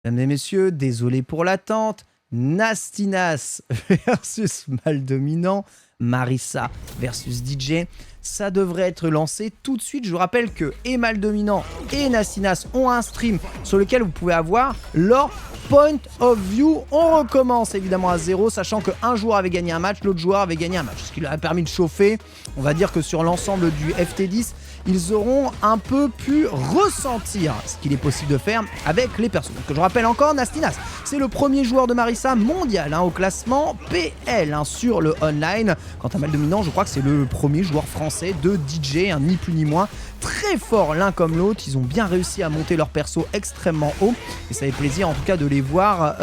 Mesdames et messieurs, désolé pour l'attente. Nastinas versus Maldominant, Marissa versus DJ. Ça devrait être lancé tout de suite. Je vous rappelle que et Maldominant et Nastinas ont un stream sur lequel vous pouvez avoir leur point of view. On recommence évidemment à 0, sachant qu'un joueur avait gagné un match, l'autre joueur avait gagné un match, ce qui leur a permis de chauffer. On va dire que sur l'ensemble du FT10, ils auront un peu pu ressentir ce qu'il est possible de faire avec les persos. Donc je rappelle encore, Nastinas, c'est le premier joueur de Marissa mondial au classement PL sur le online. Quant à Maldominant, je crois que c'est le premier joueur français de DJ, ni plus ni moins. Très fort l'un comme l'autre, ils ont bien réussi à monter leur perso extrêmement haut et ça fait plaisir en tout cas de les voir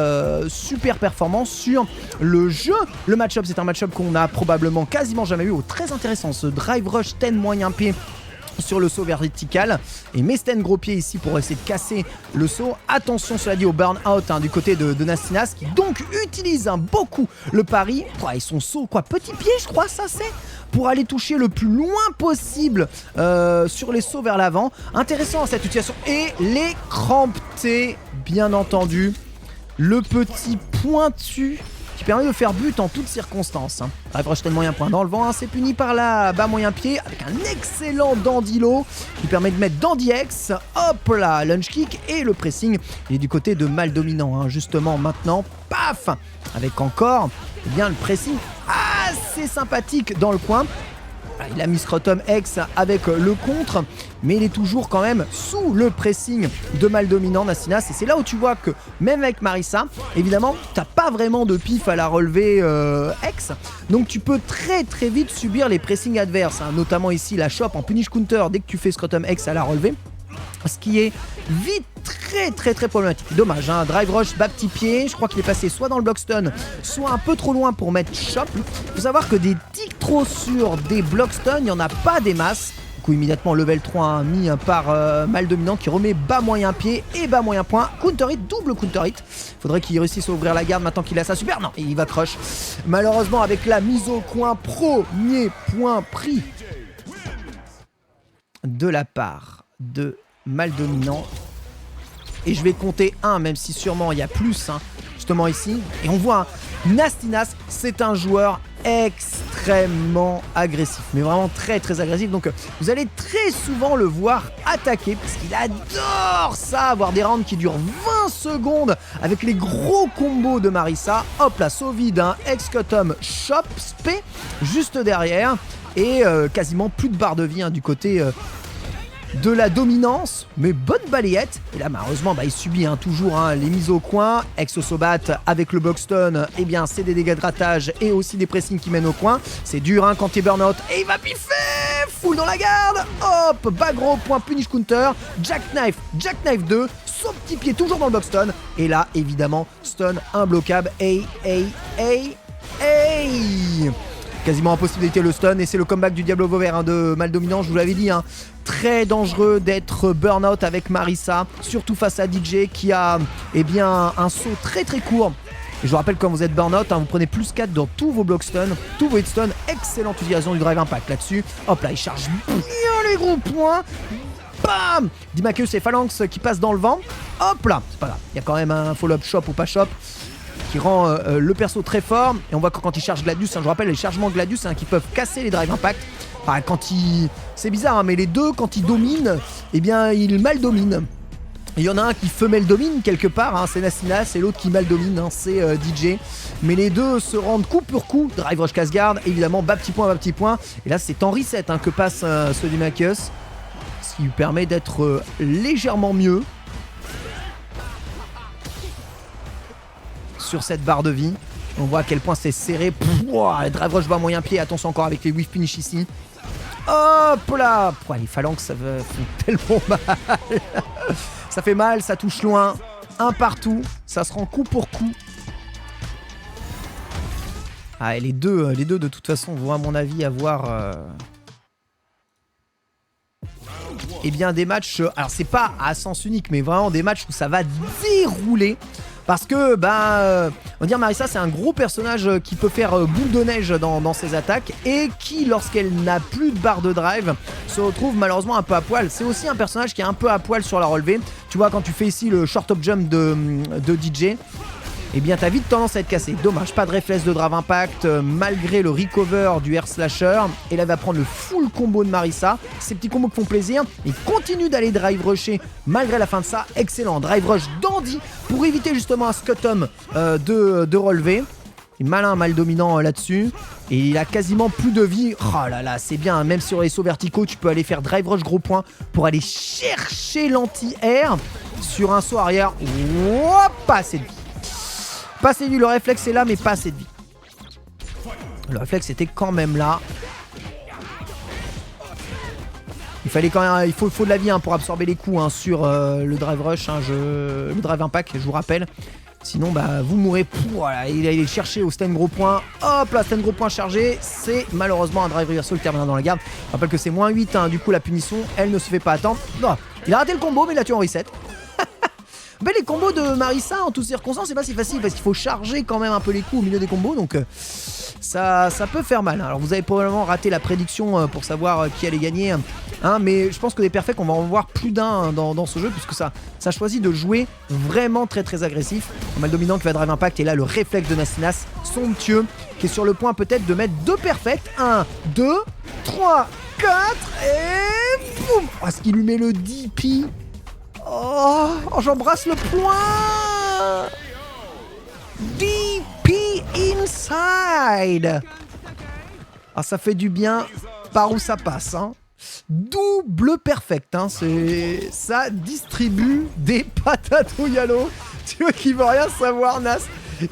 super performants sur le jeu. Le match-up, c'est un match-up qu'on a probablement quasiment jamais eu, très intéressant, ce drive rush 10 moyen pied sur le saut vertical et Mesten gros pied ici pour essayer de casser le saut. Attention cela dit au burn out du côté de Nastinas qui donc utilise beaucoup le pari et son saut petit pied je crois ça c'est pour aller toucher le plus loin possible sur les sauts vers l'avant. Intéressant cette utilisation et les crampes T bien entendu, le petit pointu qui permet de faire but en toutes circonstances. Drive rush moyen point dans le vent, c'est puni par la bas moyen pied avec un excellent Dandilo qui permet de mettre Dandy X, hop là, lunge kick et le pressing. Il est du côté de Maldominant justement maintenant, paf, avec encore le pressing assez sympathique dans le coin. Il a mis Scrotum X avec le contre, mais il est toujours quand même sous le pressing de Maldominant, Nastinas. Et c'est là où tu vois que même avec Marissa, évidemment, t'as pas vraiment de pif à la relever X. Donc tu peux très très vite subir les pressings adverses, notamment ici la shop en punish counter dès que tu fais Scrotum X à la relever. Ce qui est vite très problématique. Dommage, drive rush bas petit pied. Je crois qu'il est passé soit dans le block stun, soit un peu trop loin pour mettre shop. Il faut savoir que des ticks trop sur des block stun, il n'y en a pas des masses. Du coup, immédiatement, level 3 mis par Maldominant qui remet bas moyen pied et bas moyen point. Counter hit, double counter hit. Faudrait qu'il réussisse à ouvrir la garde maintenant qu'il a sa super. Non, il va crush. Malheureusement, avec la mise au coin, premier point pris de la part de Maldominant. Et je vais compter 1, même si sûrement il y a plus, justement ici. Et on voit, Nastinas, c'est un joueur extrêmement agressif. Mais vraiment très agressif. Donc vous allez très souvent le voir attaquer. Parce qu'il adore ça, avoir des rounds qui durent 20 secondes. Avec les gros combos de Marissa. Hop là, saut vide, X-Cutum, Shop, Spé, juste derrière. Et quasiment plus de barre de vie du côté... de la dominance, mais bonne balayette. Et là malheureusement il subit toujours les mises au coin. Exosobat avec le Boxstone, et bien c'est des dégâts de ratage et aussi des pressings qui mènent au coin. C'est dur quand il est burn-out et il va piffer. Full dans la garde. Hop, bas gros point punish counter. Jackknife 2. Son petit pied toujours dans le Boxstone. Et là évidemment stun imbloquable. Quasiment impossible d'éviter le stun et c'est le comeback du Diablo Vauvert de Maldominant, je vous l'avais dit. Très dangereux d'être burn-out avec Marissa, surtout face à DJ qui a un saut très court. Et je vous rappelle quand vous êtes burn-out, vous prenez plus 4 dans tous vos block stun, tous vos hit stun. Excellente utilisation du drive impact là-dessus. Hop là, il charge bien les gros points. Bam! Dimakeus et Phalanx qui passent dans le vent. Hop là, c'est pas grave, il y a quand même un follow-up shop ou pas shop qui rend le perso très fort. Et on voit que quand il charge Gladius, je vous rappelle les chargements Gladius qui peuvent casser les drive impact. Quand il... C'est bizarre mais les deux quand ils dominent, ils mal dominent. Il y en a un qui femelle domine quelque part, c'est Nastinas, et l'autre qui mal domine, c'est DJ. Mais les deux se rendent coup pour coup. Drive rush casse-garde, évidemment bas petit point. Et là c'est en reset que passe ce Dimakeus, ce qui lui permet d'être légèrement mieux sur cette barre de vie. On voit à quel point c'est serré. Drive rush bas moyen pied. Attention encore avec les whiff punish ici. Hop là. Les phalanx ça font tellement mal. Ça fait mal, ça touche loin. Un partout. Ça se rend coup pour coup. Et les deux de toute façon vont à mon avis avoir... des matchs... alors c'est pas à sens unique, mais vraiment des matchs où ça va dérouler. Parce que, on va dire Marissa, c'est un gros personnage qui peut faire boule de neige dans ses attaques et qui, lorsqu'elle n'a plus de barre de drive, se retrouve malheureusement un peu à poil. C'est aussi un personnage qui est un peu à poil sur la relevée. Tu vois, quand tu fais ici le short up jump de DJ, eh bien t'as vite tendance à être cassé. Dommage, pas de réflexe de Drive Impact malgré le recover du Air Slasher. Et là il va prendre le full combo de Marisa. Ces petits combos qui font plaisir. Il continue d'aller drive rusher malgré la fin de ça. Excellent, drive rush dandy pour éviter justement un Scuttum de relever. Il est malin, mal dominant là-dessus. Et il a quasiment plus de vie. Oh là là, c'est bien, hein. Même sur les sauts verticaux, tu peux aller faire drive rush gros point pour aller chercher l'anti-air sur un saut arrière. Ouah, pas assez de vie. Pas assez de vie, le réflexe est là, mais pas assez de vie. Le réflexe était quand même là. Il fallait quand même, il faut de la vie hein, pour absorber les coups hein, sur le drive rush, hein, le drive impact, je vous rappelle. Sinon, bah, vous mourrez. Voilà, il allait chercher au stand gros point. Hop là, stand gros point chargé. C'est malheureusement un drive reversal terminant dans la garde. Je rappelle que c'est moins 8. Hein, du coup, la punition, elle ne se fait pas attendre. Non, il a raté le combo, mais il a tué en reset. Mais les combos de Marisa en toutes circonstances, c'est pas si facile parce qu'il faut charger quand même un peu les coups au milieu des combos. Donc, ça peut faire mal. Alors, vous avez probablement raté la prédiction pour savoir qui allait gagner. Hein, mais je pense que des perfects, on va en voir plus d'un dans ce jeu puisque ça choisit de jouer vraiment très très agressif. Mal dominant qui va drive impact et là le réflexe de Nastinas, somptueux, qui est sur le point peut-être de mettre 2 perfects. 1, 2, 3, 4 et boum. Oh, est-ce qu'il lui met le DP? Oh, j'embrasse le point. DP inside. Ah, ça fait du bien par où ça passe, hein. Double perfect, hein. Ça distribue des patates au yalo. Tu vois qu'il veut rien savoir, Nas.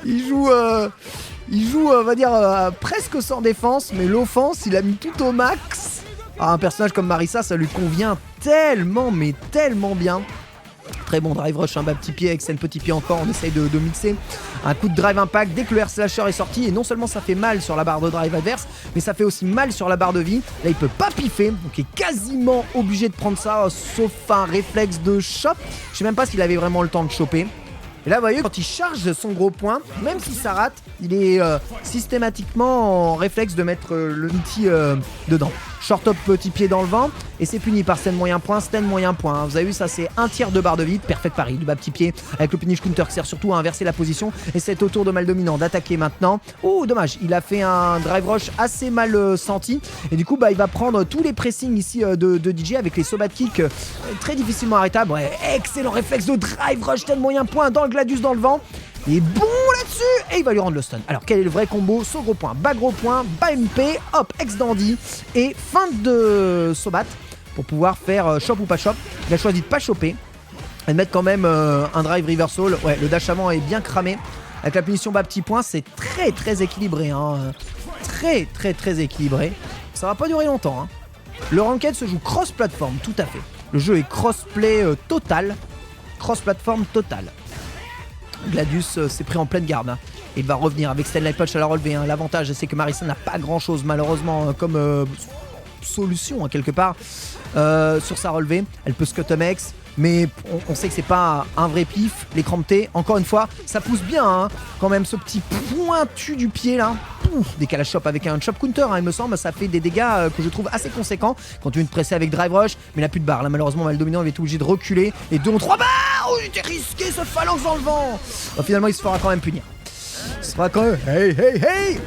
Il joue, on va dire, presque sans défense, mais l'offense, il a mis tout au max. Ah, un personnage comme Marisa, ça lui convient tellement, mais tellement bien. Très bon drive rush, un bas petit pied avec Sen petit pied encore, on essaye de mixer. Un coup de drive impact dès que le air slasher est sorti et non seulement ça fait mal sur la barre de drive adverse, mais ça fait aussi mal sur la barre de vie. Là il peut pas piffer, donc il est quasiment obligé de prendre ça, sauf un réflexe de chop. Je sais même pas s'il avait vraiment le temps de choper. Et là vous voyez, quand il charge son gros point, même si ça rate, il est systématiquement en réflexe de mettre le petit dedans. Short up petit pied dans le vent et c'est puni par stand moyen point, stand moyen point. Vous avez vu, ça c'est un tiers de barre de vide, perfect pari, du bas petit pied avec le punish counter qui sert surtout à inverser la position et c'est au tour de mal dominant d'attaquer maintenant. Oh dommage, il a fait un drive rush assez mal senti et du coup bah il va prendre tous les pressings ici de DJ avec les sobat kicks très difficilement arrêtables. Ouais, excellent réflexe de drive rush, stand moyen point dans le Gladius dans le vent. Il est bon là-dessus et il va lui rendre le stun. Alors quel est le vrai combo? Saut gros point, bas gros point, bas MP, hop, ex dandy et fin de Sobat pour pouvoir faire chop ou pas chop. Il a choisi de pas choper et de mettre quand même un drive reversal. Ouais, le dash avant est bien cramé. Avec la punition bas petit point, c'est très très équilibré. Hein. Très très très équilibré. Ça va pas durer longtemps. Hein. Le ranked se joue cross-platform, tout à fait. Le jeu est cross-play total. Cross-platform total. Gladius s'est pris en pleine garde hein. Et il va revenir avec Stanley Punch à la relevée hein. L'avantage c'est que Marisa n'a pas grand chose malheureusement comme solution hein, quelque part sur sa relevée. Elle peut Scuttum X mais on sait que c'est pas un vrai pif. Les cramptés, encore une fois, ça pousse bien hein. Quand même ce petit pointu du pied là. Pouf, décalage chop avec un chop counter hein, il me semble, ça fait des dégâts que je trouve assez conséquents quand tu viens de presser avec drive rush, mais il n'a plus de barre là malheureusement mal dominant, il va être obligé de reculer et 2 en 3 barres. Oh il était risqué ce phalanx dans le vent. Finalement il se fera quand même punir. Il se fera quand même. Hey hey hey.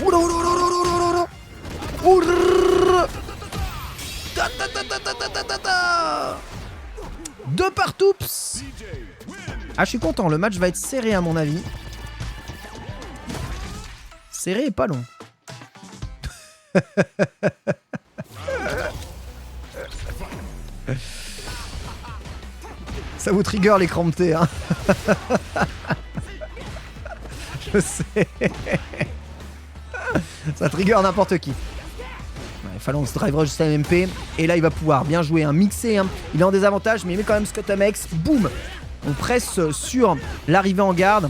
Deux partout. Ah je suis content, le match va être serré à mon avis. Serré et pas long. Ça vous trigger les cramptés hein. Je sais. Ça trigger n'importe qui. Phalanx drive rush MP et là il va pouvoir bien jouer un mixé hein. Il est en désavantage mais il met quand même Scuttum X. Boum. On presse sur l'arrivée en garde.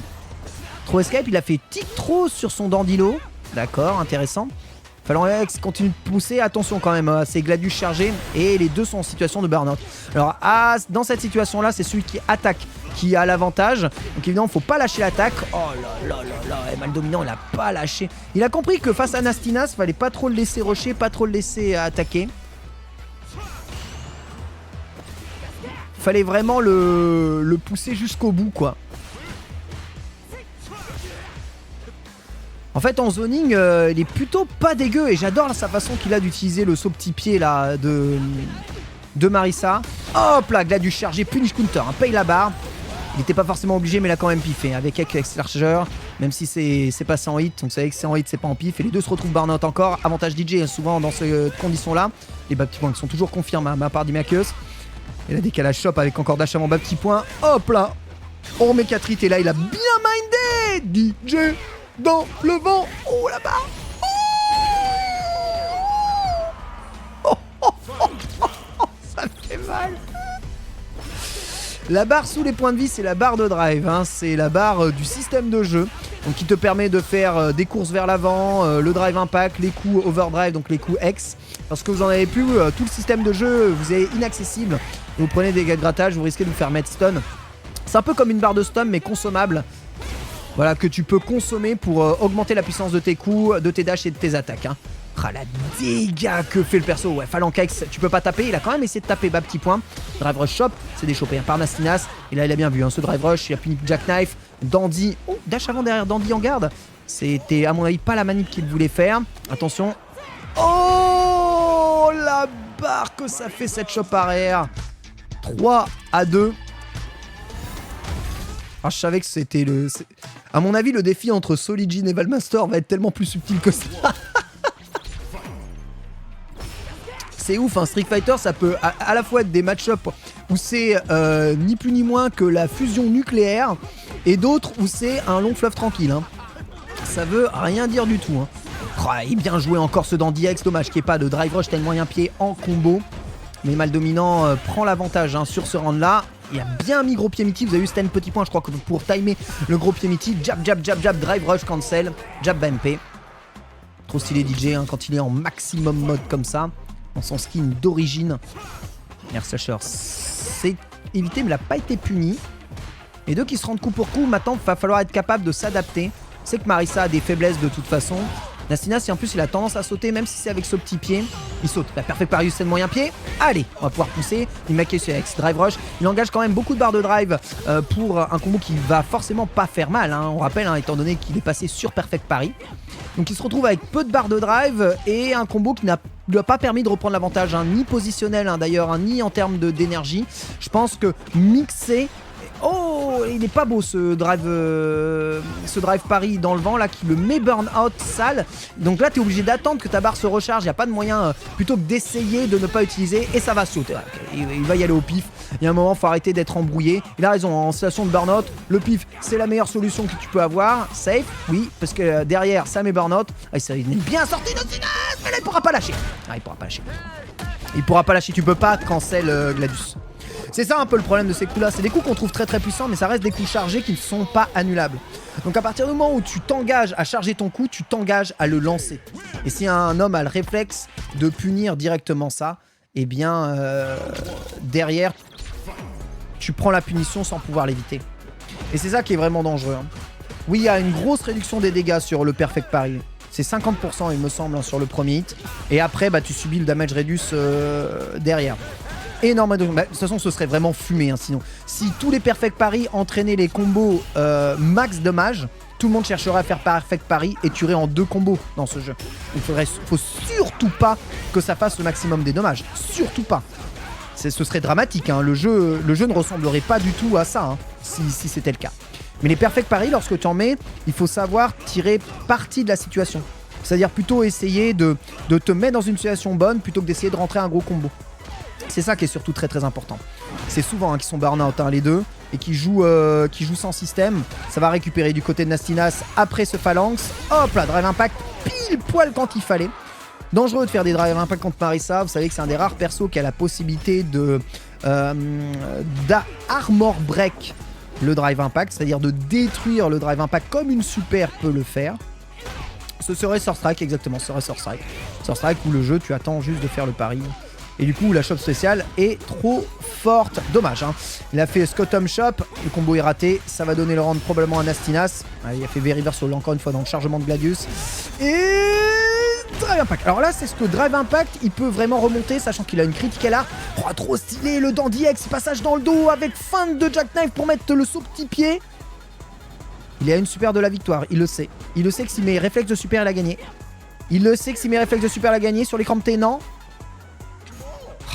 Trop escape, il a fait tic trop sur son Dandilo. D'accord, intéressant. Phalanx continue de pousser, attention quand même, c'est Gladius chargé et les deux sont en situation de burn-out. Alors dans cette situation là c'est celui qui attaque qui a l'avantage, donc évidemment faut pas lâcher l'attaque. Oh là là là là, mal dominant il a pas lâché. Il a compris que face à Nastinas fallait pas trop le laisser rusher, pas trop le laisser attaquer. fallait vraiment le pousser jusqu'au bout, quoi. En fait, en zoning, il est plutôt pas dégueu. Et j'adore sa façon qu'il a d'utiliser le saut petit pied là, de Marisa. Hop là, Gladius chargé, punish counter, hein, paye la barre. Il n'était pas forcément obligé, mais il a quand même piffé. Avec X-Larger, même si c'est passé en hit. Donc, vous savez que c'est en hit, c'est pas en pif. Et les deux se retrouvent burn-out encore. Avantage DJ, souvent dans ces conditions-là. Les bas petits points qui sont toujours confirmés à ma part d'Imakeus. Et là, décalage shop avec encore dash avant bas petit point. Hop là, on remet 4 hits. Et là, il a bien mindé DJ dans le vent. Oh là-bas. Ça fait mal. La barre sous les points de vie, c'est la barre de drive, hein. C'est la barre du système de jeu, donc qui te permet de faire des courses vers l'avant, le drive impact, les coups overdrive, donc les coups X. Parce que vous en avez plus, tout le système de jeu vous est inaccessible. Vous prenez des dégâts de grattage, vous risquez de vous faire mettre stun. C'est un peu comme une barre de stun mais consommable. Voilà, que tu peux consommer pour augmenter la puissance de tes coups, de tes dashs et de tes attaques, hein. Ah, la dégâts que fait le perso. Ouais, Phalanx, tu peux pas taper. Il a quand même essayé de taper bas petit point. Drive Rush Shop, c'est déchopé par Nastinas. Et là, il a bien vu, hein, ce Drive Rush. Il a puni Jackknife. Dandy. Oh, dash avant derrière Dandy en garde. C'était, à mon avis, pas la manip qu'il voulait faire. Attention. Oh, la barre que ça fait cette shop arrière. 3-2. Ah, je savais que c'était le... À mon avis, le défi entre Solijin et Valmaster va être tellement plus subtil que ça. C'est ouf, hein. Street Fighter, ça peut à la fois être des match-up où c'est ni plus ni moins que la fusion nucléaire et d'autres où c'est un long fleuve tranquille, hein. Ça veut rien dire du tout, hein. Oh, il est bien joué encore ce Dandy X, dommage qu'il n'y ait pas de drive rush tel moyen pied en combo. Mais Mal Dominant prend l'avantage, hein, sur ce round là. Il a bien mis gros pied miti, vous avez vu c'était un petit point je crois que pour timer le gros pied miti. Jab jab jab jab, drive rush cancel, jab MP. Trop stylé DJ, hein, quand il est en maximum mode comme ça. Dans son skin d'origine. Air Slasher, c'est évité, mais il n'a pas été puni. Et deux qui se rendent coup pour coup, maintenant il va falloir être capable de s'adapter. C'est que Marisa a des faiblesses de toute façon. Nastinas, si en plus il a tendance à sauter, même si c'est avec ce petit pied, il saute. La Perfect Parius, c'est le moyen pied. Allez, on va pouvoir pousser. Il maquille sur X Drive Rush. Il engage quand même beaucoup de barres de drive pour un combo qui va forcément pas faire mal, hein. On rappelle, hein, étant donné qu'il est passé sur Perfect Parry. Donc il se retrouve avec peu de barres de drive et un combo qui lui a pas permis de reprendre l'avantage, hein, ni positionnel, hein, d'ailleurs, hein, ni en termes d'énergie. Je pense que mixer... Oh, il est pas beau ce drive Paris dans le vent là qui le met burn out sale. Donc là tu es obligé d'attendre que ta barre se recharge. Il n'y a pas de moyen plutôt que d'essayer de ne pas utiliser et ça va sauter. Okay, il va y aller au pif. Il y a un moment, faut arrêter d'être embrouillé. Il a raison, en situation de burn out, le pif c'est la meilleure solution que tu peux avoir. Safe, oui, parce que derrière ça met burn out. Ah, il est bien sorti de Sinas, mais là il pourra pas lâcher. Ah, il pourra pas lâcher. Il pourra pas lâcher, tu peux pas cancel Gladius. C'est ça un peu le problème de ces coups là, c'est des coups qu'on trouve très très puissants mais ça reste des coups chargés qui ne sont pas annulables. Donc à partir du moment où tu t'engages à charger ton coup, tu t'engages à le lancer. Et si un homme a le réflexe de punir directement ça, eh bien derrière tu prends la punition sans pouvoir l'éviter. Et c'est ça qui est vraiment dangereux, hein. Oui, il y a une grosse réduction des dégâts sur le Perfect Parry. C'est 50% il me semble, hein, sur le premier hit. Et après bah, tu subis le damage reduce derrière. Énorme, bah, de toute façon ce serait vraiment fumé, hein, sinon. Si tous les Perfect Parry entraînaient les combos max dommage, tout le monde chercherait à faire Perfect Parry et tuerait en 2 combos dans ce jeu. Il faut surtout pas que ça fasse le maximum des dommages, surtout pas. Ce serait dramatique, hein. Le jeu ne ressemblerait pas du tout à ça, hein, si c'était le cas. Mais les Perfect Parry, lorsque tu en mets, il faut savoir tirer parti de la situation. C'est-à-dire plutôt essayer de te mettre dans une situation bonne plutôt que d'essayer de rentrer un gros combo. C'est ça qui est surtout très très important. C'est souvent qui sont burn-out, hein, les deux, et qui jouent sans système. Ça va récupérer du côté de Nastinas après ce phalanx. Hop là, drive impact pile poil quand il fallait. Dangereux de faire des drive impact contre Marisa. Vous savez que c'est un des rares persos qui a la possibilité de d'armor break le drive impact, c'est-à-dire de détruire le drive impact comme une super peut le faire. Ce serait Sword Strike, exactement, ce serait Sword Strike. Sword Strike où le jeu, tu attends juste de faire le pari. Et du coup, la shop spéciale est trop forte. Dommage, hein. Il a fait Scottum Shop. Le combo est raté. Ça va donner le round probablement à Nastinas. Allez, il a fait V-Reversal encore une fois dans le chargement de Gladius. Et Drive Impact. Alors là, c'est ce que Drive Impact, il peut vraiment remonter, sachant qu'il a une critique art. Oh, trop stylé, le Dandy X, passage dans le dos avec feinte de Jackknife pour mettre le saut petit pied. Il est à une super de la victoire, il le sait. Il le sait que s'il met réflexe de super, il a gagné. Il le sait que s'il met réflexe de super, il a gagné. Sur l'écran T, non.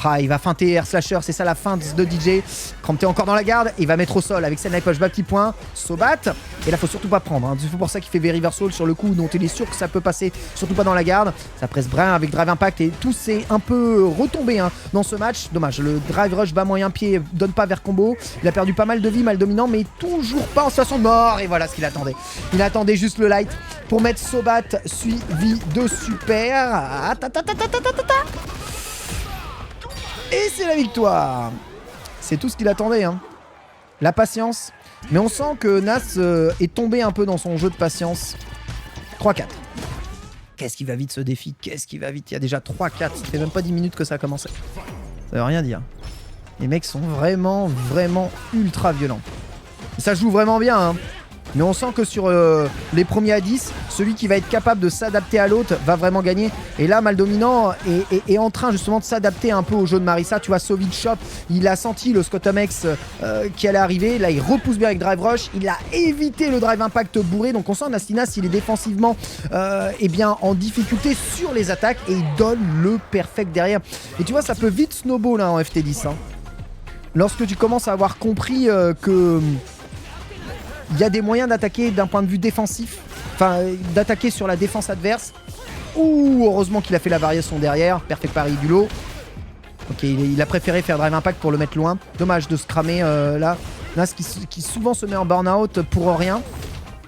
Ah, il va feinter Air Slasher, c'est ça la feinte de DJ. Crampté encore dans la garde, il va mettre au sol avec Senai Push, petit point, Sobat. Et là, faut surtout pas prendre. Hein. C'est pour ça qu'il fait V-Reversal sur le coup, dont il est sûr que ça peut passer, surtout pas dans la garde. Ça presse Brun avec Drive Impact et tout s'est un peu retombé hein, dans ce match. Dommage, le Drive Rush bas moyen pied donne pas vers combo. Il a perdu pas mal de vie, mal dominant, mais toujours pas en situation de mort. Et voilà ce qu'il attendait. Il attendait juste le light pour mettre Sobat suivi de super. Et c'est la victoire. C'est tout ce qu'il attendait. Hein. La patience. Mais on sent que Nas est tombé un peu dans son jeu de patience. 3-4. Qu'est-ce qui va vite ce défi? Qu'est-ce qui va vite? Il y a déjà 3-4. Ça fait même pas 10 minutes que ça a commencé. Ça veut rien dire. Les mecs sont vraiment, vraiment ultra violents. Ça joue vraiment bien. Hein. Mais on sent que sur les premiers à 10, celui qui va être capable de s'adapter à l'autre va vraiment gagner. Et là, Maldominant est en train justement de s'adapter un peu au jeu de Marisa. Tu vois, Sovic Shop, il a senti le Scotomex qui allait arriver. Là, il repousse bien avec Drive Rush. Il a évité le Drive Impact bourré. Donc on sent Nastinas, il est défensivement eh bien, en difficulté sur les attaques. Et il donne le perfect derrière. Et tu vois, ça peut vite snowball hein, en FT10. Hein. Lorsque tu commences à avoir compris que... il y a des moyens d'attaquer d'un point de vue défensif, enfin d'attaquer sur la défense adverse. Ouh, heureusement qu'il a fait la variation derrière, perfect pari du lot. Ok, il a préféré faire Drive Impact pour le mettre loin. Dommage de se cramer là. Nas qui souvent se met en burn-out pour rien,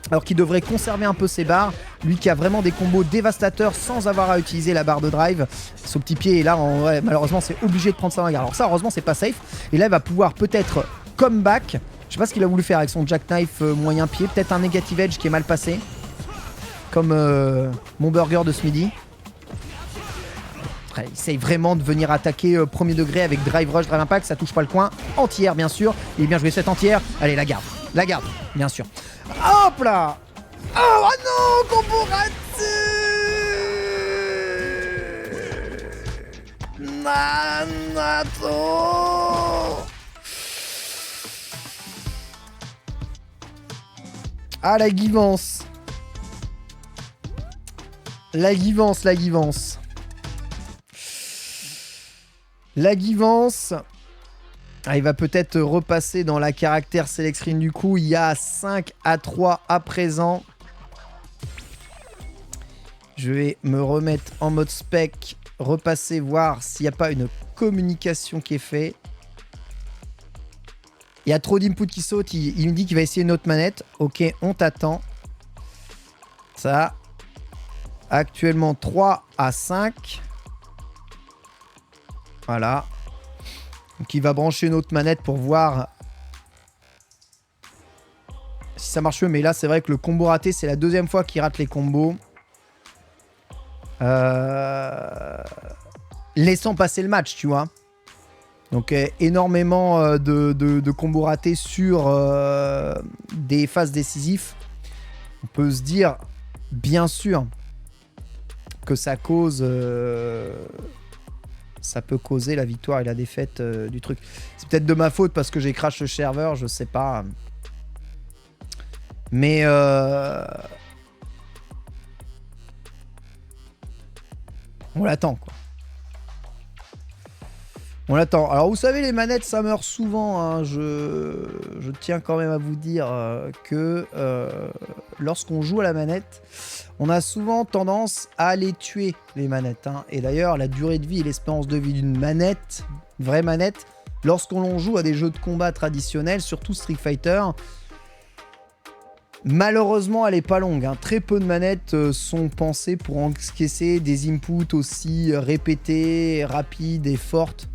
alors qu'il devrait conserver un peu ses barres. Lui qui a vraiment des combos dévastateurs sans avoir à utiliser la barre de drive. Son petit pied, et là, ouais, malheureusement, c'est obligé de prendre ça dans la garde. Alors ça, heureusement, c'est pas safe. Et là, il va pouvoir peut-être comeback. Je sais pas ce qu'il a voulu faire avec son Jackknife moyen pied. Peut-être un Negative Edge qui est mal passé. Comme mon burger de ce midi. Après, il essaye vraiment de venir attaquer premier degré avec Drive Rush, Drive Impact. Ça touche pas le coin. Entière, bien sûr. Il est bien joué cette entière. Allez, la garde. La garde, bien sûr. Hop là. Oh non, combo raté. Nanato. Ah, la guivance. La guivance, la guivance. La guivance. Ah, il va peut-être repasser dans la caractère select screen du coup. Il y a 5-3 à présent. Je vais me remettre en mode spec. Repasser, voir s'il n'y a pas une communication qui est faite. Il y a trop d'input qui saute. Il me dit qu'il va essayer une autre manette. Ok, on t'attend. Ça. Actuellement 3-5. Voilà. Donc il va brancher une autre manette pour voir si ça marche mieux. Mais là, c'est vrai que le combo raté, c'est la deuxième fois qu'il rate les combos. Laissant passer le match, tu vois. Donc énormément de combos ratés sur des phases décisives. On peut se dire, bien sûr, que ça cause... ça peut causer la victoire et la défaite du truc. C'est peut-être de ma faute parce que j'ai crash le serveur, je sais pas. Mais... on l'attend, quoi. On l'attend. Alors, vous savez, les manettes, ça meurt souvent. Hein. Je tiens quand même à vous dire que lorsqu'on joue à la manette, on a souvent tendance à les tuer, les manettes. Hein. Et d'ailleurs, la durée de vie et l'espérance de vie d'une manette, une vraie manette, lorsqu'on joue à des jeux de combat traditionnels, surtout Street Fighter, malheureusement, elle n'est pas longue. Hein. Très peu de manettes sont pensées pour encaisser des inputs aussi répétés, rapides et fortes.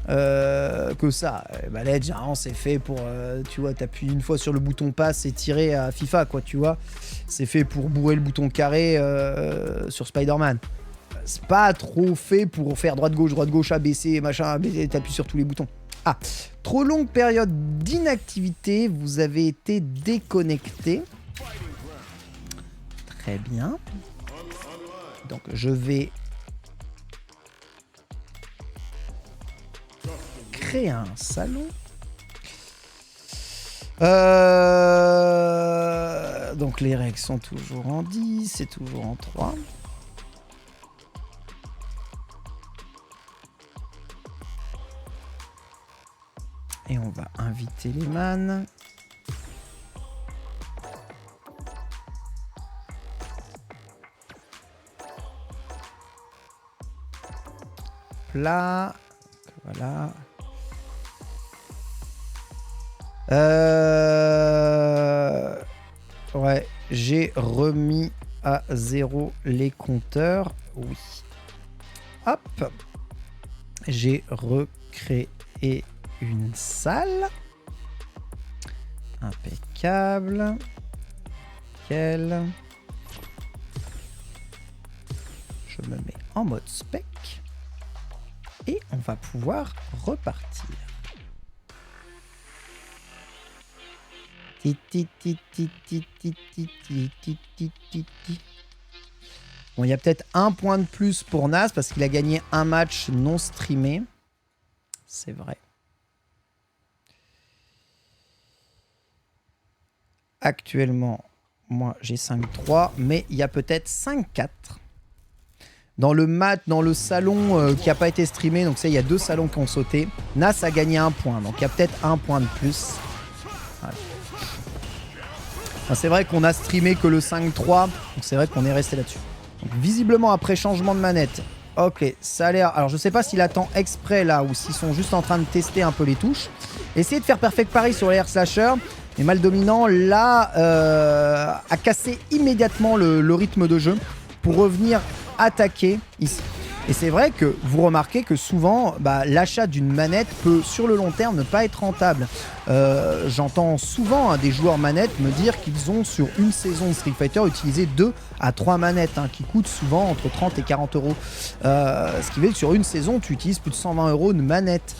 Que ça. Manette, généralement, c'est fait pour, tu vois, t'appuies une fois sur le bouton passe et tirer à FIFA, quoi, tu vois. C'est fait pour bourrer le bouton carré sur Spider-Man. C'est pas trop fait pour faire droite-gauche, ABC, machin, t'appuies sur tous les boutons. Ah, trop longue période d'inactivité, vous avez été déconnecté. Très bien. Donc je vais créer un salon. Donc les règles sont toujours en 10, c'est toujours en 3. Et on va inviter les man. Là, voilà. Ouais, j'ai remis à 0 les compteurs. Oui. Hop. J'ai recréé une salle. Impeccable. Nickel. Je me mets en mode spec. Et on va pouvoir repartir. Bon, il y a peut-être un point de plus pour Nas parce qu'il a gagné un match non streamé. C'est vrai. Actuellement, moi j'ai 5-3, mais il y a peut-être 5-4. Dans le match, dans le salon qui n'a pas été streamé, donc ça, il y a 2 salons qui ont sauté. Nas a gagné 1 point, donc il y a peut-être 1 point de plus. Voilà. C'est vrai qu'on a streamé que le 5-3, donc c'est vrai qu'on est resté là-dessus. Donc, visiblement, après changement de manette, ok, ça a l'air... Alors, je sais pas s'il attend exprès là ou s'ils sont juste en train de tester un peu les touches. Essayez de faire perfect pari sur les air slashers. Et Mal Dominant, là, a cassé immédiatement le rythme de jeu pour revenir attaquer ici. Et c'est vrai que vous remarquez que souvent, l'achat d'une manette peut, sur le long terme, ne pas être rentable. J'entends souvent des joueurs manettes me dire qu'ils ont, sur une saison de Street Fighter, utilisé 2 à 3 manettes, qui coûtent souvent entre 30 et 40 euros. Ce qui veut dire que sur une saison, tu utilises plus de 120 euros de manette.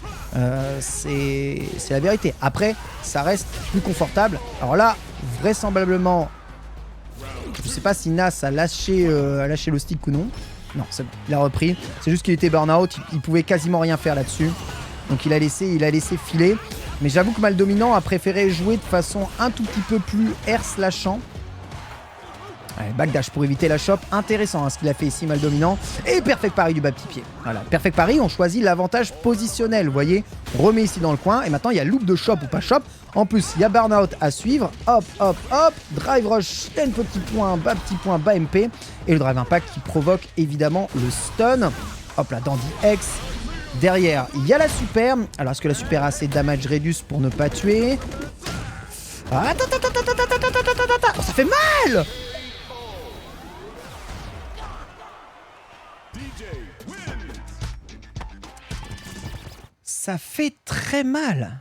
C'est la vérité. Après, ça reste plus confortable. Alors là, vraisemblablement, je sais pas si Nas a lâché le stick ou non. Non, c'est bon, il a repris. C'est juste qu'il était burn-out, il pouvait quasiment rien faire là-dessus. Donc il a laissé filer. Mais j'avoue que Mal Dominant a préféré jouer de façon un tout petit peu plus air slashant. Allez, backdash pour éviter la chope. Intéressant ce qu'il a fait ici, Mal Dominant. Et perfect pari du bas petit pied. Voilà, perfect pari, on choisit l'avantage positionnel. Vous voyez, on remet ici dans le coin. Et maintenant, il y a loop de chope ou pas chope. En plus, il y a burn-out à suivre. Hop, hop, hop. Drive rush, 10 petits points, bas MP. Et le drive impact qui provoque évidemment le stun. Hop là, Dandy X. Derrière, il y a la super. Alors, est-ce que la super a assez de damage reduce pour ne pas tuer? Attends. Oh, ça fait mal! Ça fait très mal.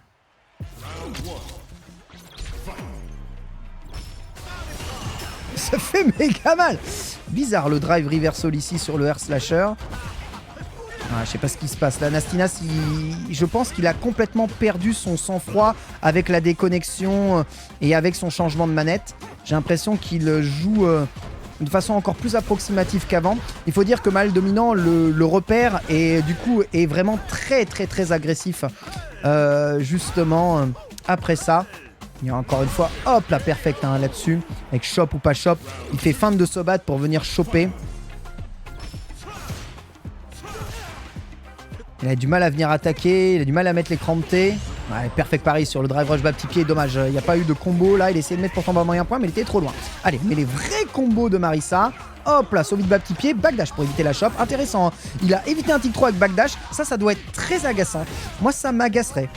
Ça fait méga mal. Bizarre le drive reversal ici sur le air slasher. Je sais pas ce qui se passe là. Nastinas, je pense qu'il a complètement perdu son sang-froid avec la déconnexion et avec son changement de manette. J'ai l'impression qu'il joue de façon encore plus approximative qu'avant. Il faut dire que Mal Dominant le repère et du coup est vraiment très agressif. Justement, après ça, il y a encore une fois, hop là, perfect là-dessus. Avec chop ou pas chop, il fait feinte de sobat pour venir choper. Il a du mal à venir attaquer, il a du mal à mettre l'écran de T. Ouais, perfect pari sur le drive rush bas petit pied, dommage, il n'y a pas eu de combo là, il essayait de mettre pourtant bas moyen point mais il était trop loin. Allez, mais les vrais combos de Marisa, hop là, sauve de bas petit pied, backdash pour éviter la chope, intéressant, il a évité un tic 3 avec backdash, ça doit être très agaçant, moi ça m'agacerait.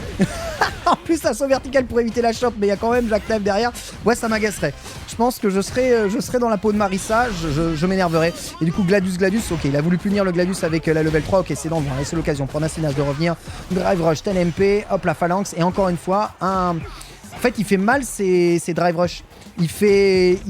En plus la sauve verticale pour éviter la chope, mais il y a quand même Jack Knife derrière, ouais ça m'agacerait. Je pense que je serais dans la peau de Marisa, je m'énerverais. Et du coup Gladius, ok, il a voulu punir le Gladius avec la level 3, ok c'est dans le vent, c'est l'occasion pour Nastinas de revenir. Drive rush, 10 MP, hop la phalanx, et encore une fois, en fait il fait mal ses drive rush. Il fait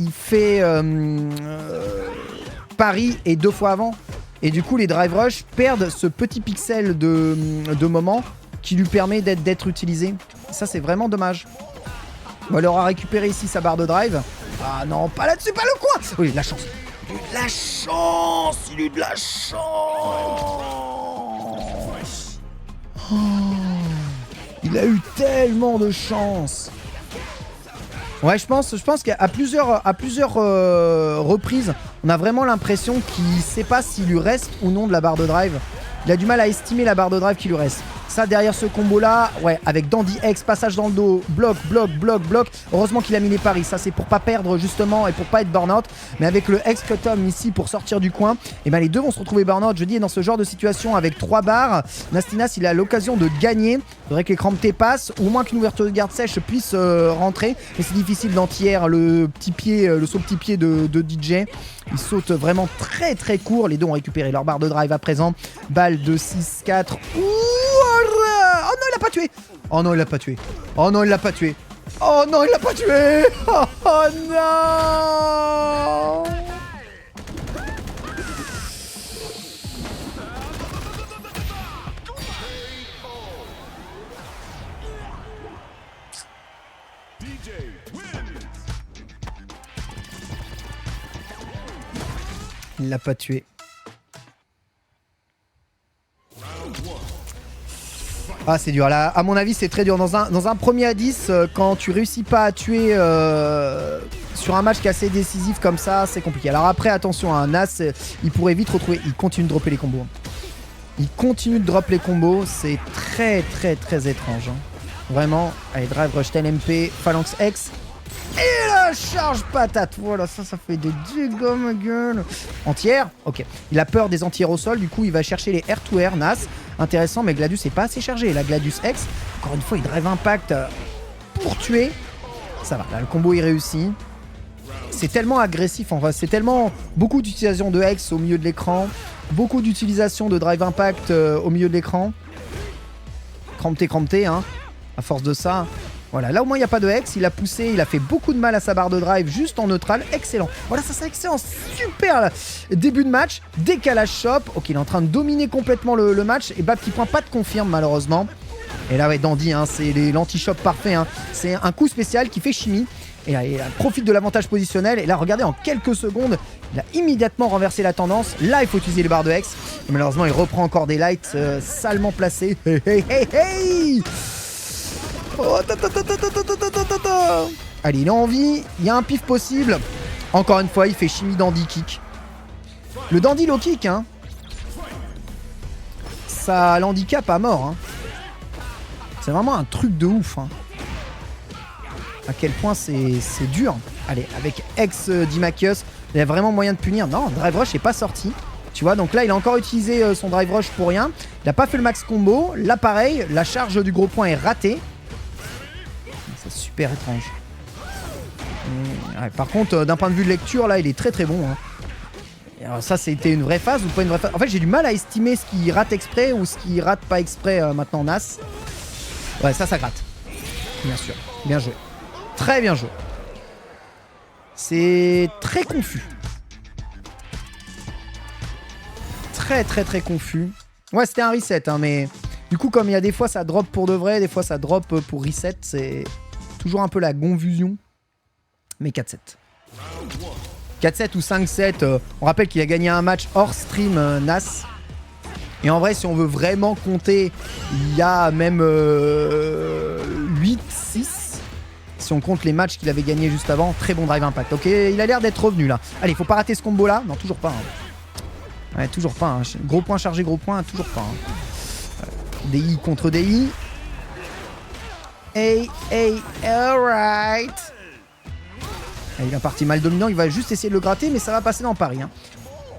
pari et 2 fois avant. Et du coup les drive rush perdent ce petit pixel de moment qui lui permet d'être utilisé. Ça c'est vraiment dommage. Bon, il aura récupéré ici sa barre de drive. Ah non, pas là-dessus, pas le coin. Oui, la chance. a eu de la chance. Il a eu de la chance. Oh, il a eu tellement de chance. Ouais, je pense qu'à plusieurs reprises, on a vraiment l'impression qu'il ne sait pas s'il lui reste ou non de la barre de drive. Il a du mal à estimer la barre de drive qui lui reste. Ça, derrière ce combo-là, ouais, avec Dandy X, passage dans le dos, bloc. Heureusement qu'il a mis les paris. Ça, c'est pour pas perdre, justement, et pour pas être burn-out. Mais avec le X-Cut-Tom ici pour sortir du coin, et ben les deux vont se retrouver burn-out. Je dis, dans ce genre de situation, avec 3 barres, Nastinas, il a l'occasion de gagner. Il faudrait que les cramptés passent, ou au moins qu'une ouverture de garde sèche puisse rentrer. Mais c'est difficile d'anti-air le petit pied, le saut petit pied de DJ. Il saute vraiment très très court. Les deux ont récupéré leur barre de drive à présent. Balle de 6-4. Ouh, oh non, il l'a pas tué. Oh non, il l'a pas tué. Oh non, il l'a pas tué. Oh non, il l'a pas tué. Oh non. Il l'a pas tué. Ah, c'est dur. Là, à mon avis, c'est très dur. Dans un premier à 10, quand tu réussis pas à tuer sur un match qui est assez décisif comme ça, c'est compliqué. Alors après, attention, un Nas, il pourrait vite retrouver. Il continue de dropper les combos. Il continue de drop les combos. C'est très, très, très étrange. Hein. Vraiment. Allez, drive rush TLMP, Phalanx X. Et la charge patate. Voilà, ça fait des dégâts, ma gueule. Anti-air. Ok. Il a peur des anti-air au sol. Du coup, il va chercher les air to air. Nas. Intéressant, mais Gladius n'est pas assez chargé. La Gladius X, encore une fois, il drive impact pour tuer. Ça va, là, le combo est réussi. C'est tellement agressif, enfin, c'est tellement beaucoup d'utilisation de X au milieu de l'écran, beaucoup d'utilisation de drive impact au milieu de l'écran. Crampté, hein, à force de ça. Voilà, là au moins il n'y a pas de X, il a poussé, il a fait beaucoup de mal à sa barre de drive juste en neutral, excellent. Voilà, ça c'est excellent, super là. Début de match, décalage shop, ok il est en train de dominer complètement le match, et bah petit point pas de confirme malheureusement. Et là ouais, Dandy, hein, c'est l'anti-shop parfait, hein. C'est un coup spécial qui fait chimie, et là il profite de l'avantage positionnel, et là regardez en quelques secondes, il a immédiatement renversé la tendance, là il faut utiliser les barres de X, et malheureusement il reprend encore des lights salement placés. Hey. Oh, allez, il est en vie, il y a un pif possible. Encore une fois, il fait chimie dandy kick. Le dandy low kick, hein. Ça l'handicap à mort. Hein. C'est vraiment un truc de ouf. Hein. À quel point c'est dur. Allez, avec ex Dimacius, il y a vraiment moyen de punir. Non, drive rush n'est pas sorti. Tu vois, donc là, il a encore utilisé son drive rush pour rien. Il n'a pas fait le max combo. Là, pareil, la charge du gros point est ratée. C'est super étrange. Ouais, par contre, d'un point de vue de lecture, là, il est très très bon. Hein. Et alors ça, c'était une vraie phase ou pas une vraie phase? En fait, j'ai du mal à estimer ce qui rate exprès ou ce qui rate pas exprès maintenant Nas. Ouais, ça gratte. Bien sûr. Bien joué. Très bien joué. C'est très confus. Très très très confus. Ouais, c'était un reset, hein, mais du coup, comme il y a des fois ça drop pour de vrai, des fois ça drop pour reset, c'est toujours un peu la confusion. Mais 4-7. 4-7 ou 5-7, on rappelle qu'il a gagné un match hors stream Nas. Et en vrai, si on veut vraiment compter, il y a même 8-6. Si on compte les matchs qu'il avait gagnés juste avant, très bon drive impact. Ok, il a l'air d'être revenu là. Allez, faut pas rater ce combo là. Non, toujours pas. Hein. Ouais, toujours pas. Hein. Gros point chargé, gros point, toujours pas. Hein. DI contre DI. Hey, alright. Il a parti mal dominant, il va juste essayer de le gratter, mais ça va passer dans Paris. Hein.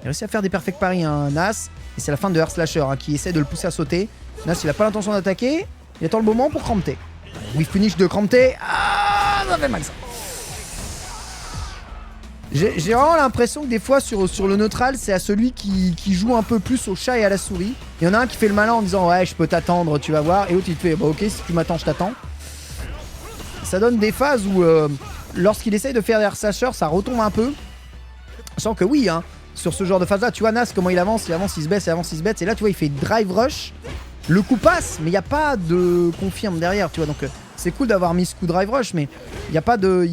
Il a réussi à faire des perfect paris, hein, Nas. Et c'est la fin de Air Slasher hein, qui essaie de le pousser à sauter. Nas, il a pas l'intention d'attaquer. Il attend le moment pour crampter. Whiff finish de crampter. Ah, ça fait mal ça. J'ai vraiment l'impression que des fois sur le neutral, c'est à celui qui joue un peu plus au chat et à la souris. Il y en a un qui fait le malin en disant ouais, je peux t'attendre, tu vas voir. Et l'autre il te fait bah ok, si tu m'attends, je t'attends. Ça donne des phases où lorsqu'il essaye de faire des Air Slasher, ça retombe un peu. Sans que oui, hein, sur ce genre de phase là, tu vois Nas comment il avance, il se baisse, il avance, il se baisse. Et là tu vois il fait drive rush. Le coup passe, mais il n'y a pas de confirme derrière, tu vois. Donc c'est cool d'avoir mis ce coup drive rush, mais il n'y a pas de...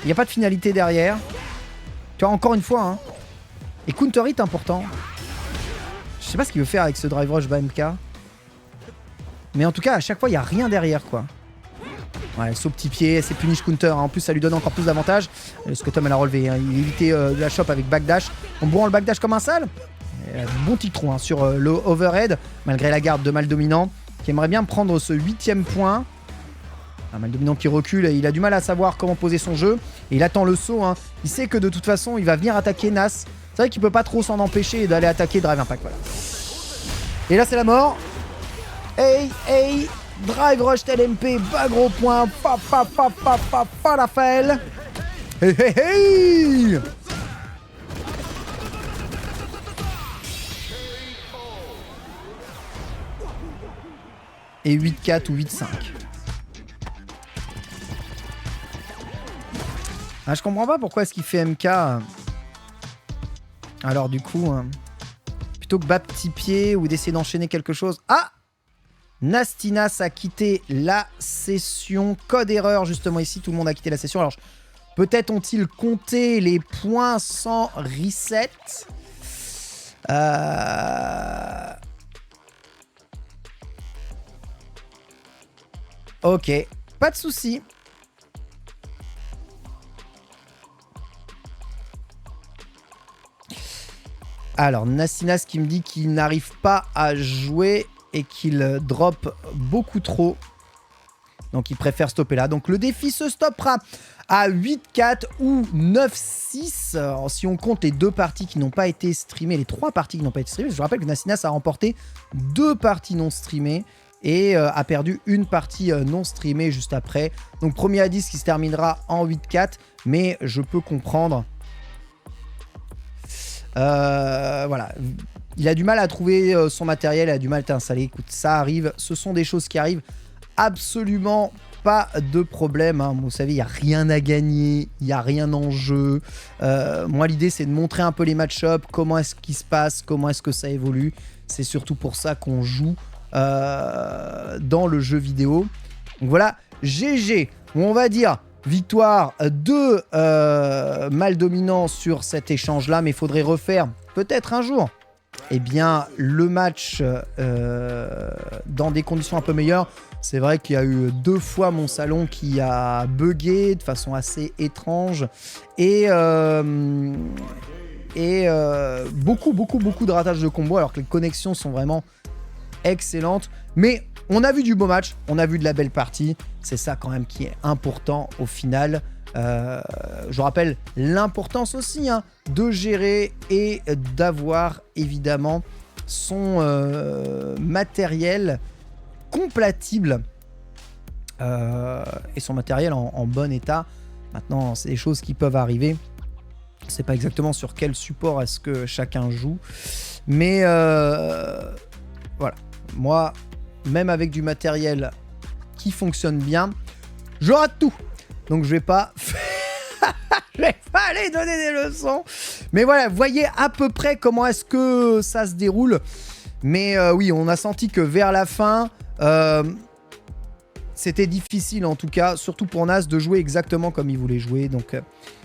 Il n'y a pas de finalité derrière. Tu vois, encore une fois, hein. Et counter hit important. Je sais pas ce qu'il veut faire avec ce drive rush bas MK. Mais en tout cas, à chaque fois, il n'y a rien derrière, quoi. Ouais, saut petit pied, c'est punish counter. Hein. En plus, ça lui donne encore plus d'avantages. Scottom, elle a relevé. Hein. Il évitait de la shop avec backdash. En bourrant le backdash comme un sale. Bon tic-tron hein, sur le overhead. Malgré la garde de Mal Dominant, qui aimerait bien prendre ce 8ème point. Mal Dominant qui recule. Il a du mal à savoir comment poser son jeu. Et il attend le saut. Hein. Il sait que de toute façon, il va venir attaquer Nas. C'est vrai qu'il peut pas trop s'en empêcher d'aller attaquer Drive Impact. Voilà. Et là, c'est la mort. Hey, hey. Drive Rush TLMP, bas gros point, Falafel. Hey, hey, hey. Et 8-4 ou 8-5. Ah, je comprends pas pourquoi est-ce qu'il fait MK. Alors du coup, plutôt que bas petit pied ou d'essayer d'enchaîner quelque chose. Ah! Nastinas a quitté la session. Code erreur, justement, ici. Tout le monde a quitté la session. Alors, peut-être ont-ils compté les points sans reset. Ok, pas de souci. Alors, Nastinas qui me dit qu'il n'arrive pas à jouer et qu'il drop beaucoup trop. Donc il préfère stopper là. Donc le défi se stoppera à 8-4 ou 9-6. Alors, si on compte les 2 parties qui n'ont pas été streamées, les 3 parties qui n'ont pas été streamées, je rappelle que Nastinas a remporté 2 parties non streamées et a perdu une partie non streamée juste après. Donc premier à 10 qui se terminera en 8-4, mais je peux comprendre. Voilà. Il a du mal à trouver son matériel, il a du mal à t'installer. Écoute, ça arrive, ce sont des choses qui arrivent. Absolument pas de problème. Hein. Vous savez, il n'y a rien à gagner, il n'y a rien en jeu. Moi, l'idée, c'est de montrer un peu les match-ups, comment est-ce qu'il se passe, comment est-ce que ça évolue. C'est surtout pour ça qu'on joue dans le jeu vidéo. Donc voilà, GG, on va dire victoire de Mal Dominant sur cet échange-là, mais il faudrait refaire peut-être un jour bien, le match dans des conditions un peu meilleures. C'est vrai qu'il y a eu 2 fois mon salon qui a bugué de façon assez étrange et beaucoup de ratage de combo alors que les connexions sont vraiment excellentes. Mais on a vu du beau match, on a vu de la belle partie. C'est ça quand même qui est important au final. Je rappelle l'importance aussi de gérer et d'avoir évidemment son matériel compatible et son matériel en bon état. Maintenant, c'est des choses qui peuvent arriver. Je ne sais pas exactement sur quel support est-ce que chacun joue. Mais voilà, moi, même avec du matériel qui fonctionne bien, je rate tout. Donc je vais pas aller donner des leçons. Mais voilà, voyez à peu près comment est-ce que ça se déroule. Mais oui, on a senti que vers la fin, c'était difficile en tout cas, surtout pour Nas, de jouer exactement comme il voulait jouer. Donc